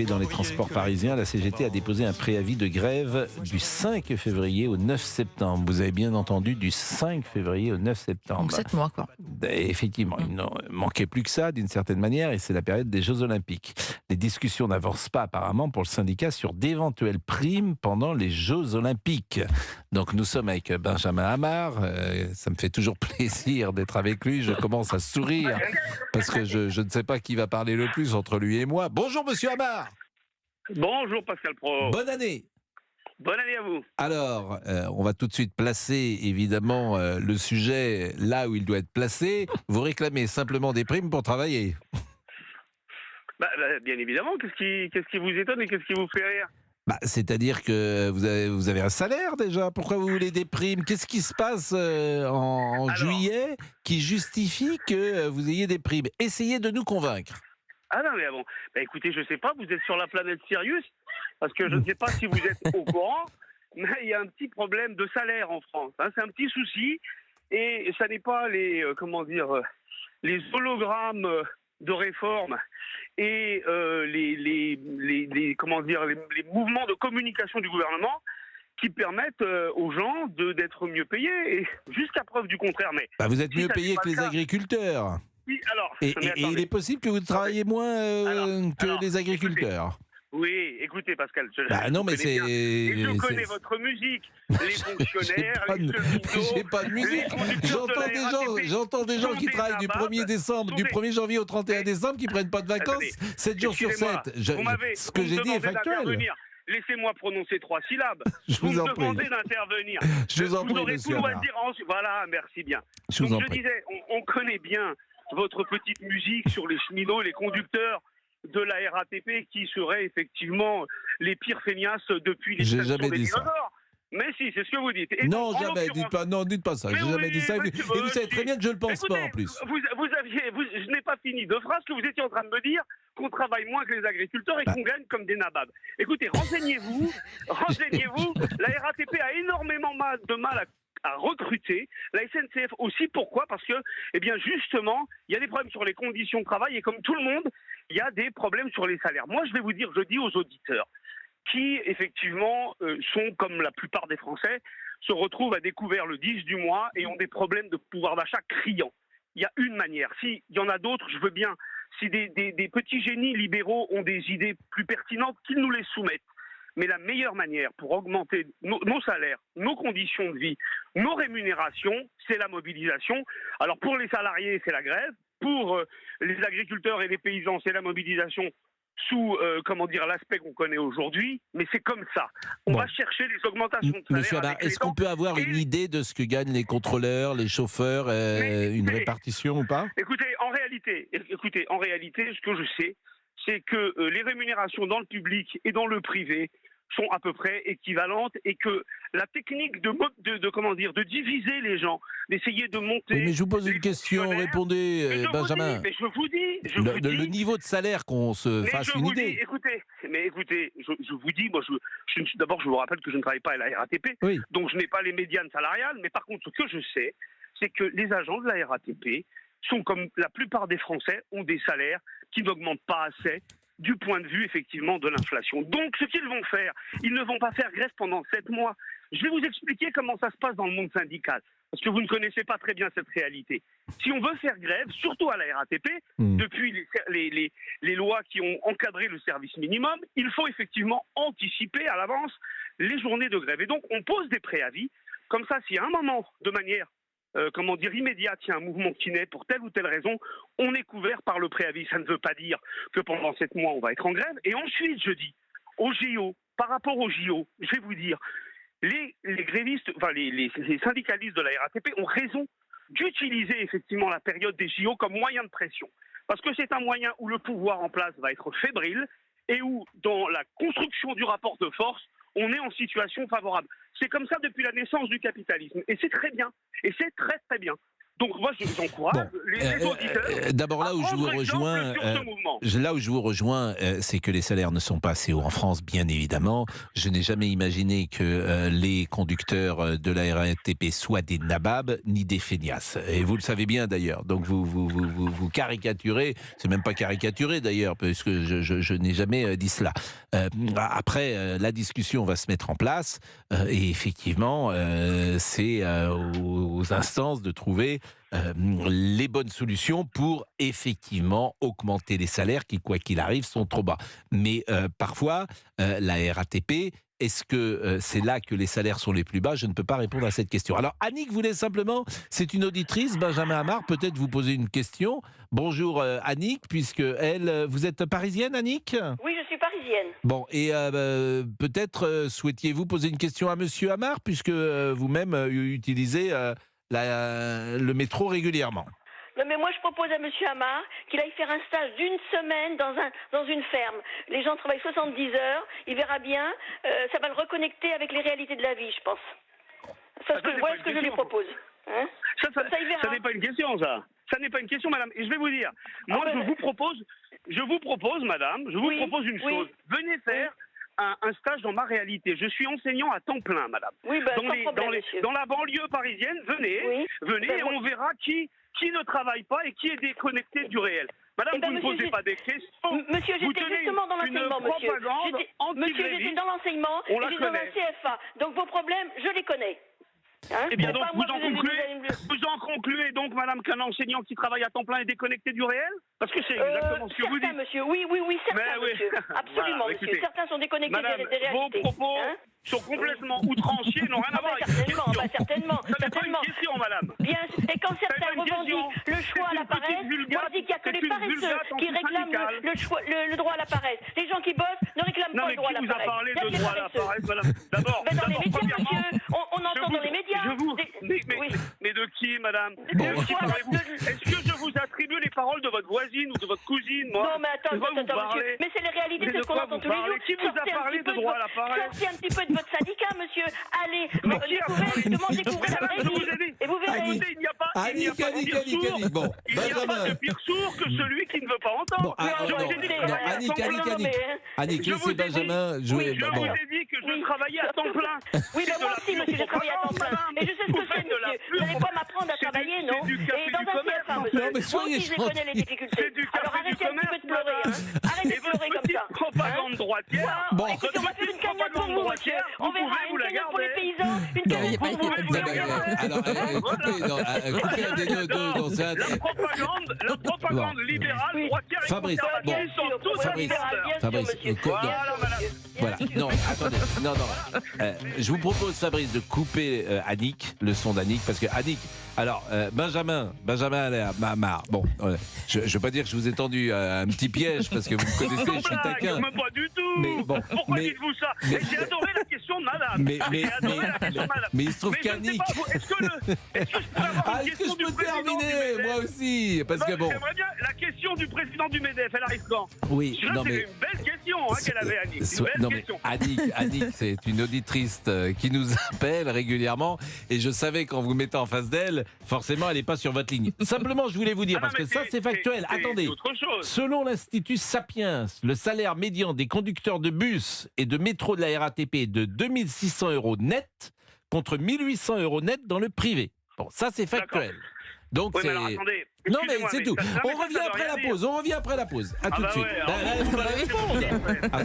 Dans les transports parisiens, la CGT a déposé un préavis de grève du 5 février au 9 septembre. Vous avez bien entendu, du 5 février au 9 Donc septembre. 7 mois, quoi. Effectivement, il n'en manquait plus que ça d'une certaine manière et c'est la période des Jeux Olympiques. Les discussions n'avancent pas apparemment pour le syndicat sur d'éventuelles primes pendant les Jeux Olympiques. Donc nous sommes avec Benjamin Hamar. Ça me fait toujours plaisir d'être avec lui. Je commence à sourire parce que je ne sais pas qui va parler le plus entre lui et moi. Bonjour Monsieur Hamar. Bonjour Pascal Pro. Bonne année. Bonne année à vous. Alors, on va tout de suite placer évidemment le sujet là où il doit être placé. Vous réclamez simplement des primes pour travailler. Bien évidemment, qu'est-ce qui vous étonne et qu'est-ce qui vous fait rire? C'est-à-dire que vous avez un salaire déjà. Pourquoi vous voulez des primes? Qu'est-ce qui se passe en juillet qui justifie que vous ayez des primes? Essayez de nous convaincre. Ah non mais bon, écoutez, je sais pas, vous êtes sur la planète Sirius, parce que je ne sais pas si vous êtes au courant, mais il y a un petit problème de salaire en France. Hein, c'est un petit souci, et ça n'est pas les hologrammes de réforme et les mouvements de communication du gouvernement qui permettent aux gens d'être mieux payés, et jusqu'à preuve du contraire. Mais vous êtes si mieux ça n'est payé pas que le les cas- agriculteurs. Oui, alors, Et mais il attendez. est possible que vous travaillez moins que les agriculteurs. Oui, écoutez Pascal, je Non vous mais connais bien. Et je connais c'est... votre musique, les fonctionnaires, les cheminots, J'ai pas de musique. les conducteurs de la RATP J'entends des gens sont qui des travaillent du nababs, 1er décembre, sont du des- 1er janvier au 31 Mais- décembre, qui prennent pas de vacances, Attendez, 7 jours sur 7. excusez-moi, Ce que vous me j'ai dit est demandez factuel. d'intervenir. Laissez-moi prononcer 3 syllabes. Je vous Vous en me prie. demandez d'intervenir. Je vous en prie, aurez tout monsieur le Hamar. loisir ensuite. Voilà, merci bien. Je vous en Donc je prie. disais, on connaît bien votre petite musique sur les cheminots, les conducteurs de la RATP qui seraient effectivement les pires feignasses depuis les J'ai stations jamais des dit ça. dinosaures. Mais si, c'est ce que vous dites. Et Non, donc, en jamais. l'occurrence- Dites pas ça. Mais J'ai jamais oui, dit ça. Et monsieur, vous savez très si. bien que je ne le pense Écoutez, pas en plus. je n'ai pas fini de phrase que vous étiez en train de me dire qu'on travaille moins que les agriculteurs et qu'on gagne comme des nababs. Écoutez, renseignez-vous, la RATP a énormément de mal à recruter, la SNCF aussi. Pourquoi? Parce que, justement, il y a des problèmes sur les conditions de travail et comme tout le monde, il y a des problèmes sur les salaires. Moi, je dis aux auditeurs qui, effectivement, sont comme la plupart des Français, se retrouvent à découvert le 10 du mois et ont des problèmes de pouvoir d'achat criants. Il y a une manière. S'il y en a d'autres, je veux bien. Si des petits génies libéraux ont des idées plus pertinentes, qu'ils nous les soumettent. Mais la meilleure manière pour augmenter nos salaires, nos conditions de vie, nos rémunérations, c'est la mobilisation. Alors pour les salariés, c'est la grève. Pour les agriculteurs et les paysans, c'est la mobilisation sous l'aspect qu'on connaît aujourd'hui, mais c'est comme ça. On va chercher les augmentations de salaire. Monsieur Hamar, avec les est-ce qu'on temps. peut avoir une idée de ce que gagnent les contrôleurs, les chauffeurs, une répartition ou pas? Écoutez, en réalité, ce que je sais, c'est que les rémunérations dans le public et dans le privé sont à peu près équivalentes et que la technique de diviser les gens, d'essayer de monter... Oui, mais je vous pose les une question, fonctionnaires. répondez, Mais Benjamin. je vous dis, Le niveau de salaire, qu'on se fasse une idée. Écoutez, je vous dis, moi, d'abord, je vous rappelle que je ne travaille pas à la RATP, Oui. donc je n'ai pas les médianes salariales, mais par contre, ce que je sais, c'est que les agents de la RATP sont, comme la plupart des Français, ont des salaires qui n'augmentent pas assez du point de vue, effectivement, de l'inflation. Donc, ce qu'ils vont faire, ils ne vont pas faire grève pendant 7 mois. Je vais vous expliquer comment ça se passe dans le monde syndical, parce que vous ne connaissez pas très bien cette réalité. Si on veut faire grève, surtout à la RATP, depuis les lois qui ont encadré le service minimum, il faut effectivement anticiper à l'avance les journées de grève. Et donc, on pose des préavis. Comme ça, si à un moment, de manière immédiate, il y a un mouvement qui naît pour telle ou telle raison, on est couvert par le préavis. Ça ne veut pas dire que pendant 7 mois, on va être en grève. Et ensuite, je dis, au JO, par rapport au JO, je vais vous dire, les grévistes, les syndicalistes de la RATP ont raison d'utiliser effectivement la période des JO comme moyen de pression. Parce que c'est un moyen où le pouvoir en place va être fébrile et où, dans la construction du rapport de force, on est en situation favorable. C'est comme ça depuis la naissance du capitalisme. Et c'est très bien. Et c'est très très bien. Donc moi, j'encourage Bon, les auditeurs d'abord là à où je vous prendre exemple rejoins, sur ce mouvement. là où je vous rejoins, c'est que les salaires ne sont pas assez hauts en France, bien évidemment. Je n'ai jamais imaginé que les conducteurs de la RATP soient des nababs ni des feignasses. Et vous le savez bien d'ailleurs. Donc vous caricaturez, c'est même pas caricaturé d'ailleurs, parce que je n'ai jamais dit cela. Après, la discussion va se mettre en place et effectivement, c'est aux instances de trouver les bonnes solutions pour effectivement augmenter les salaires qui, quoi qu'il arrive, sont trop bas. Mais parfois, la RATP, est-ce que c'est là que les salaires sont les plus bas? Je ne peux pas répondre à cette question. Alors, Annick voulait simplement, c'est une auditrice, Benjamin Amar, peut-être vous poser une question. Bonjour Annick, puisque elle, vous êtes parisienne, Annick? Oui, je suis parisienne. Bon, et peut-être souhaitiez-vous poser une question à Monsieur Amar, puisque vous-même utilisez le métro régulièrement. Non, mais moi, je propose à Monsieur Amar qu'il aille faire un stage d'une semaine dans une ferme. Les gens travaillent 70 heures, il verra bien, ça va le reconnecter avec les réalités de la vie, je pense. Voilà ce que je lui propose. Hein, ça n'est pas une question, ça. Ça n'est pas une question, madame. Et je vais vous dire, moi, je vous propose, madame, Oui, propose une chose. Venez faire un stage dans ma réalité. Je suis enseignant à temps plein, madame. Oui, ben, sans problème, monsieur. Dans la banlieue parisienne, venez, Ben, et on verra qui ne travaille pas et qui est déconnecté du réel. Madame, vous ne posez pas des questions. Monsieur, j'étais justement dans l'enseignement, monsieur. Monsieur, j'étais dans l'enseignement et j'étais dans un CFA. Donc vos problèmes, je les connais. Hein, eh bien donc, vous en concluez donc, madame, qu'un enseignant qui travaille à temps plein est déconnecté du réel? Parce que c'est exactement ce que vous dites. Monsieur, oui, certains, monsieur. Absolument, voilà, monsieur. écoutez, Certains sont déconnectés madame, des réalités. Vos propos sont complètement outranciers, n'ont rien à voir avec une question. Certainement. Ça n'est pas une question, madame. Bien, et quand certains revendiquent le choix à la paresse, moi je dis qu'il n'y a que les paresseux qui réclament le droit à la paresse. Les gens qui bossent ne réclament pas le droit à la paresse. Non, mais qui vous a parlé de droit à la paresse, madame? D'abord, dans les médias, monsieur, on entend dans les médias. Mais de qui, madame? Est-ce que je vous attribue les paroles de votre voisine ou de votre cousine, moi? Non, mais attends, monsieur. Mais c'est les réalités, c'est ce qu'on entend tous les jours. Qui vous a parlé de droit à la paresse? Sortez un petit peu de votre syndicat, monsieur. Allez, découvrez la vraie vie. Et vous verrez. Il n'y a pas de pire sourd que celui qui ne veut pas entendre. Annick, laissez Benjamin jouer. Je vous ai dit que je travaillais à temps plein. Oui, mais moi aussi, monsieur, je travaille à temps plein. Et je sais ce que c'est, monsieur. Vous n'allez pas m'apprendre à travailler, non? Et dans un CFA, monsieur. Non, mais moi aussi, je connais les difficultés. Alors arrêtez un petit peu de pleurer, hein. Arrêtez de pleurer comme ça. Propagande droitière. Bon, écoutez, on va faire une cagnotte pour vous, monsieur. On verra, une cagnotte pour les paysans, une cagnotte pour vous, monsieur. Alors, coupez un des deux dans ça. La propagande libérale, droitière et conservatrice sont tous Fabrice, voilà, non, attendez, non, je vous propose, Fabrice, de couper Annick, le son d'Annick, parce que Annick, alors, Benjamin Amar, bon, je ne veux pas dire que je vous ai tendu un petit piège, parce que vous me connaissez, je suis taquin. Mais pas du tout. Mais bon, pourquoi dites-vous ça? J'ai adoré la question de madame. Mais il se trouve qu'Annick... Est-ce que je pourrais avoir une question du président du MEDEF? Moi aussi, parce que bon... J'aimerais bien, la question du président du MEDEF, elle arrive quand? Oui, non mais... C'est une belle question qu'elle avait, Annick. Non mais Annick, c'est une auditrice qui nous appelle régulièrement et je savais qu'en vous mettant en face d'elle, forcément elle n'est pas sur votre ligne. Simplement je voulais vous dire, parce que ça c'est factuel, attendez, selon l'Institut Sapiens, le salaire médian des conducteurs de bus et de métro de la RATP est de 2600 € net contre 1800 € net dans le privé. Bon, ça c'est factuel. Donc oui, c'est... alors, attendez, non mais c'est tout. On revient après la pause. À tout de suite. Vous allez répondre.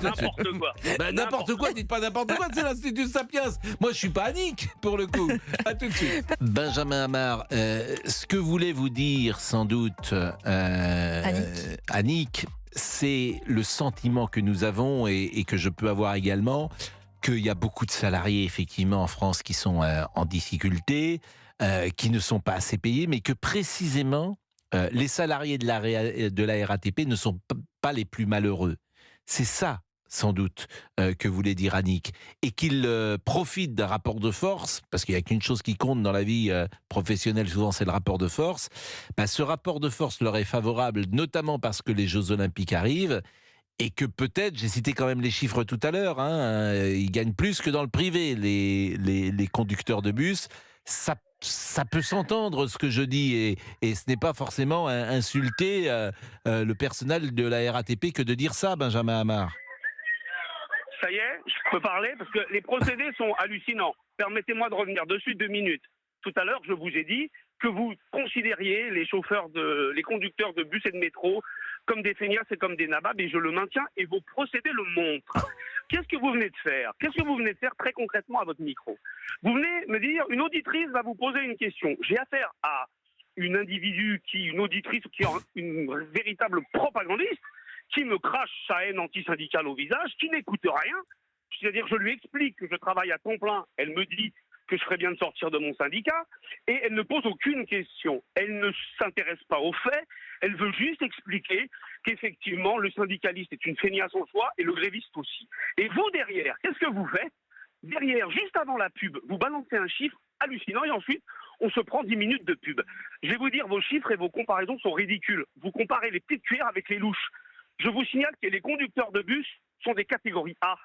N'importe quoi. N'importe quoi, dites pas n'importe quoi, c'est l'Institut Sapiens. Moi je suis pas Annick pour le coup. À tout de suite. Benjamin Amar, ce que voulait vous dire sans doute Annick, c'est le sentiment que nous avons et que je peux avoir également, qu'il y a beaucoup de salariés effectivement en France qui sont en difficulté, qui ne sont pas assez payés, mais que précisément les salariés de la RATP ne sont pas les plus malheureux. C'est ça, sans doute, que voulait dire Annick. Et qu'ils profitent d'un rapport de force, parce qu'il n'y a qu'une chose qui compte dans la vie professionnelle, souvent c'est le rapport de force. Ce rapport de force leur est favorable, notamment parce que les Jeux Olympiques arrivent, et que peut-être, j'ai cité quand même les chiffres tout à l'heure, ils gagnent plus que dans le privé, les conducteurs de bus. ça peut s'entendre ce que je dis, et ce n'est pas forcément insulter le personnel de la RATP que de dire ça, Benjamin Hamar. Ça y est, je peux parler parce que les procédés sont hallucinants. Permettez-moi de revenir dessus 2 minutes. Tout à l'heure, je vous ai dit que vous considériez les conducteurs de bus et de métro comme des feignasses et comme des nababs, et je le maintiens, et vos procédés le montrent. Qu'est-ce que vous venez de faire? Qu'est-ce que vous venez de faire très concrètement à votre micro? Vous venez me dire, une auditrice va vous poser une question. J'ai affaire à une auditrice qui est une véritable propagandiste, qui me crache sa haine antisyndicale au visage, qui n'écoute rien. C'est-à-dire, je lui explique que je travaille à temps plein, elle me dit que je ferais bien de sortir de mon syndicat, et elle ne pose aucune question. Elle ne s'intéresse pas aux faits, elle veut juste expliquer qu'effectivement, le syndicaliste est une feignasse en soi, et le gréviste aussi. Et vous, derrière, qu'est-ce que vous faites? Derrière, juste avant la pub, vous balancez un chiffre hallucinant, et ensuite, on se prend 10 minutes de pub. Je vais vous dire, vos chiffres et vos comparaisons sont ridicules. Vous comparez les petites cuillères avec les louches. Je vous signale que les conducteurs de bus sont des catégories A.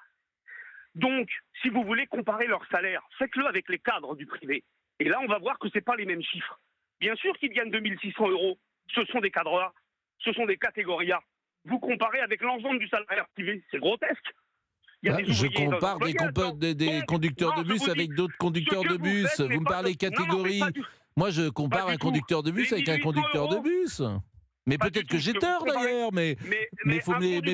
Donc, si vous voulez comparer leur salaire, faites-le avec les cadres du privé. Et là, on va voir que ce n'est pas les mêmes chiffres. Bien sûr qu'ils gagnent 2600 €. Ce sont des cadres A. Ce sont des catégories A. Vous comparez avec l'ensemble du salariat privé. C'est grotesque. Je compare des conducteurs de bus avec d'autres conducteurs de bus. Vous me parlez catégorie. Moi, je compare un conducteur de bus avec un conducteur de bus. Mais peut-être que j'ai tort d'ailleurs, mais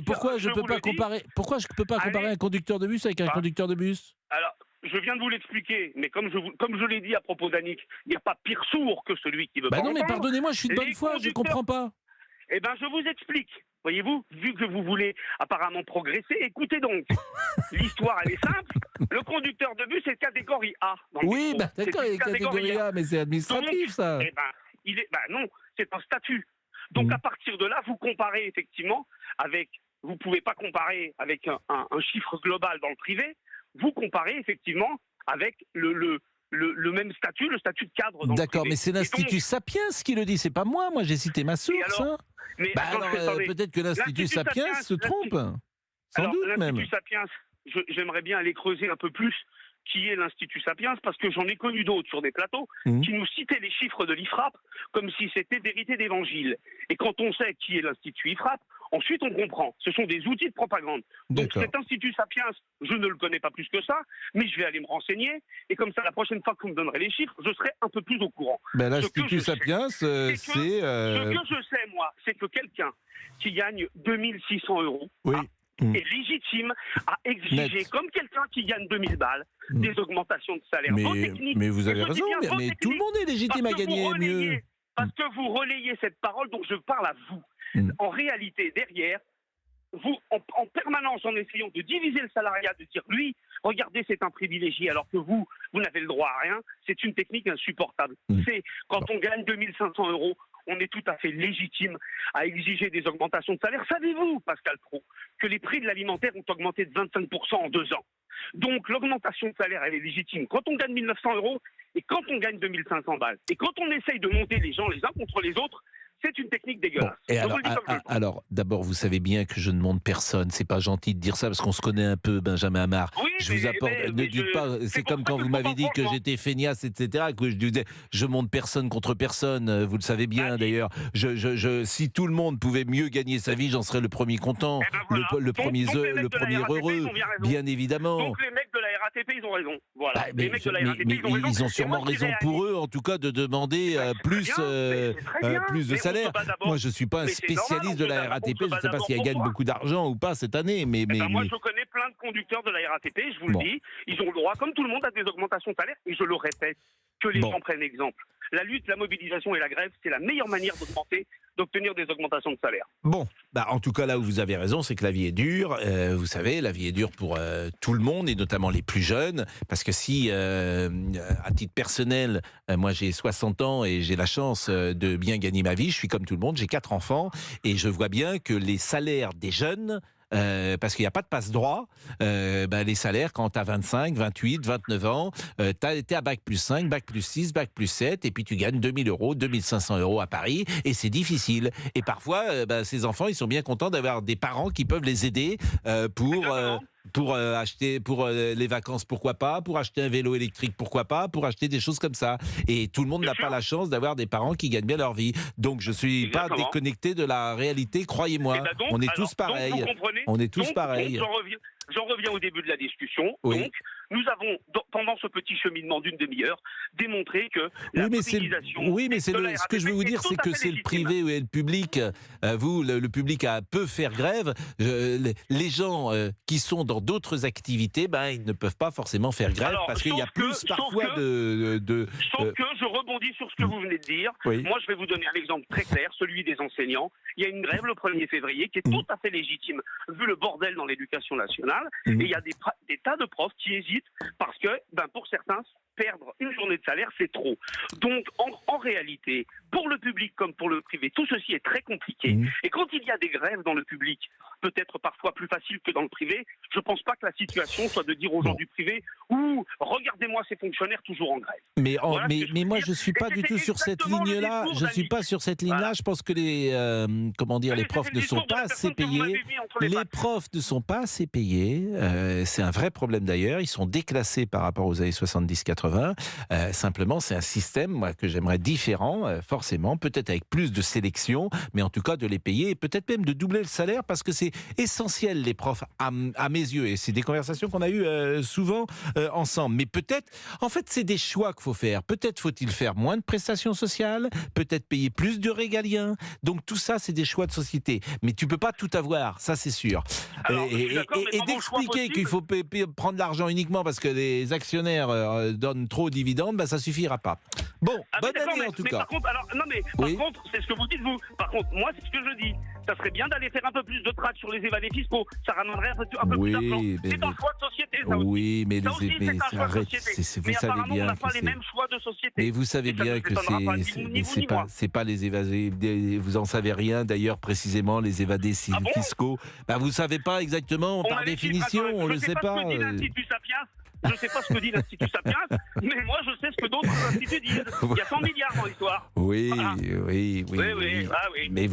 pourquoi je ne peux pas comparer? Pourquoi je peux pas comparer un conducteur de bus avec un conducteur de bus? Alors, je viens de vous l'expliquer, mais comme je l'ai dit à propos d'Annick, il n'y a pas pire sourd que celui qui veut pas non, mais entendre. pardonnez-moi, je suis de bonne foi, je ne comprends pas. Eh bien, je vous explique. Voyez-vous, vu que vous voulez apparemment progresser, écoutez donc. L'histoire, elle est simple. Le conducteur de bus est catégorie A. Oui, d'accord, il est catégorie A, mais c'est administratif, donc, ça. Non, c'est un statut. Donc, à partir de là, vous comparez effectivement avec... Vous ne pouvez pas comparer avec un chiffre global dans le privé. Vous comparez effectivement avec le même statut, le statut de cadre dans le privé. D'accord, mais c'est l'Institut Sapiens qui le dit, c'est pas moi. Moi, j'ai cité ma source. Peut-être que l'Institut Sapiens se trompe. Sans doute même. L'Institut Sapiens, j'aimerais bien aller creuser un peu plus qui est l'Institut Sapiens, parce que j'en ai connu d'autres sur des plateaux qui nous citaient les chiffres de l'IFRAP comme si c'était vérité d'évangile. Et quand on sait qui est l'Institut IFRAP, ensuite on comprend. Ce sont des outils de propagande. Donc cet Institut Sapiens, je ne le connais pas plus que ça, mais je vais aller me renseigner, et comme ça, la prochaine fois que vous me donnerez les chiffres, je serai un peu plus au courant. L'Institut Sapiens, c'est... Ce que je sais, moi, c'est que quelqu'un qui gagne 2600 € est légitime à exiger, comme quelqu'un qui gagne 2000 balles, des augmentations de salaire. Mais vous avez raison, mais tout le monde est légitime à gagner mieux. Parce que vous relayez cette parole, donc je parle à vous. En réalité, derrière, vous, en permanence, en essayant de diviser le salariat, de dire, lui, regardez, c'est un privilégié, alors que vous n'avez le droit à rien, c'est une technique insupportable. C'est quand on gagne 2500 €, on est tout à fait légitime à exiger des augmentations de salaire. Savez-vous, Pascal Praud, que les prix de l'alimentaire ont augmenté de 25% en 2 ans? Donc l'augmentation de salaire, elle est légitime quand on gagne 1900 € et quand on gagne 2500 balles. Et quand on essaye de monter les gens les uns contre les autres, c'est une technique dégueulasse. Alors, d'abord, vous savez bien que je ne monte personne. C'est pas gentil de dire ça parce qu'on se connaît un peu, Benjamin Hamar. Oui, ne dites pas. C'est comme quand vous m'avez dit que j'étais feignasse, etc. Que je disais, je monte personne contre personne. Vous le savez bien, d'ailleurs. Si tout le monde pouvait mieux gagner sa vie, j'en serais le premier content, le premier heureux, bien évidemment. Donc les mecs de la RATP, ils ont raison. Voilà. Mais ils ont sûrement raison pour eux, en tout cas, de demander plus de salaire. Moi, je ne suis pas un spécialiste de la RATP. Je ne sais pas si elle gagne beaucoup d'argent ou pas cette année. Moi, je connais plein de conducteurs de la RATP, je vous le dis. Ils ont le droit, comme tout le monde, à des augmentations de salaire. Et je le répète, que les gens prennent exemple. La lutte, la mobilisation et la grève, c'est la meilleure manière d'obtenir des augmentations de salaire. En tout cas, là où vous avez raison, c'est que la vie est dure. Vous savez, la vie est dure pour tout le monde, et notamment les plus jeunes. Parce que si, à titre personnel, moi j'ai 60 ans et j'ai la chance de bien gagner ma vie, je suis comme tout le monde, j'ai 4 enfants, et je vois bien que les salaires des jeunes... parce qu'il n'y a pas de passe-droit, les salaires quand tu as 25, 28, 29 ans, tu es à Bac plus 5, Bac plus 6, Bac plus 7, et puis tu gagnes 2000 €, 2500 € à Paris, et c'est difficile. Et parfois, ces enfants, ils sont bien contents d'avoir des parents qui peuvent les aider pour Pour acheter, pour les vacances, pourquoi pas? Pour acheter un vélo électrique, pourquoi pas? Pour acheter des choses comme ça. Et tout le monde Bien n'a sûr. pas la chance d'avoir des parents qui gagnent bien leur vie. Donc je suis pas Exactement. déconnecté de la réalité, croyez-moi. Eh ben donc, On est alors, tous pareils. Donc, vous comprenez. On est tous Donc, pareils. J'en reviens au début de la discussion. Oui. Donc, nous avons, pendant ce petit cheminement d'une demi-heure, démontré que la mobilisation... Ce que je veux vous dire, c'est que c'est le privé et le public. Le public peut faire grève. Les gens qui sont dans d'autres activités, ils ne peuvent pas forcément faire grève parce qu'il y a plus parfois de... Sauf que je rebondis sur ce que vous venez de dire. Oui. Moi, je vais vous donner un exemple très clair, celui des enseignants. Il y a une grève le 1er février qui est tout à fait légitime, vu le bordel dans l'éducation nationale. Et il y a des tas de profs qui hésitent parce que, pour certains, perdre une journée de salaire, c'est trop. Donc, en réalité, pour le public comme pour le privé, tout ceci est très compliqué. Et quand il y a des grèves dans le public, peut-être parfois plus facile que dans le privé, je ne pense pas que la situation soit de dire aux gens du privé « Ouh, regardez-moi ces fonctionnaires toujours en grève ». Mais moi, je ne suis pas du tout sur cette ligne-là. Je ne suis pas sur cette ligne-là. Voilà. Je pense que les profs ne sont pas assez payés. Les profs ne sont pas assez payés. C'est un vrai problème d'ailleurs. Ils sont déclassés par rapport aux années 70-80. Simplement, c'est un système que j'aimerais différent, forcément, peut-être avec plus de sélection, mais en tout cas de les payer et peut-être même de doubler le salaire parce que c'est essentiel, les profs, à mes yeux. Et c'est des conversations qu'on a eues souvent ensemble. Mais peut-être, en fait, c'est des choix qu'il faut faire. Peut-être faut-il faire moins de prestations sociales, peut-être payer plus de régaliens. Donc tout ça, c'est des choix de société. Mais tu peux pas tout avoir, ça c'est sûr. Alors, et d'expliquer qu'il faut prendre l'argent uniquement parce que les actionnaires donnent trop de dividendes, ça suffira pas. Bon, bonne année en tout cas. Par contre, c'est ce que vous dites vous. Par contre, moi, c'est ce que je dis. Ça serait bien d'aller faire un peu plus de trac sur les évadés fiscaux. Ça ramènerait un peu plus d'argent. C'est un choix de société, ça aussi. Oui, mais ça aussi, c'est un choix de société. Mais apparemment, on n'a pas les mêmes choix de société. Mais vous savez bien que c'est pas les évadés. Vous en savez rien d'ailleurs précisément, les évadés fiscaux. Vous savez pas exactement par définition, on le sait pas. Je ne sais pas ce que dit l'Institut Sapiens, mais moi je sais ce que d'autres instituts disent. Il y a 100 milliards dans l'histoire. Oui. Mais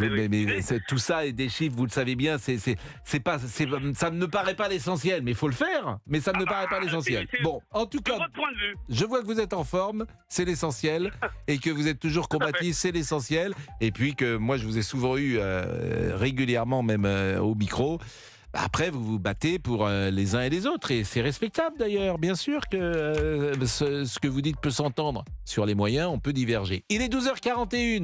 tout ça est des chiffres, vous le savez bien, ça ne me paraît pas l'essentiel, mais il faut le faire. Mais ça ne me paraît pas l'essentiel. Bon, en tout cas, votre point de vue. Je vois que vous êtes en forme, c'est l'essentiel, et que vous êtes toujours combatif, c'est l'essentiel. Et puis que moi je vous ai souvent eu régulièrement, même au micro. Après, vous vous battez pour les uns et les autres. Et c'est respectable d'ailleurs. Bien sûr que ce que vous dites peut s'entendre. Sur les moyens, on peut diverger. Il est 12h41.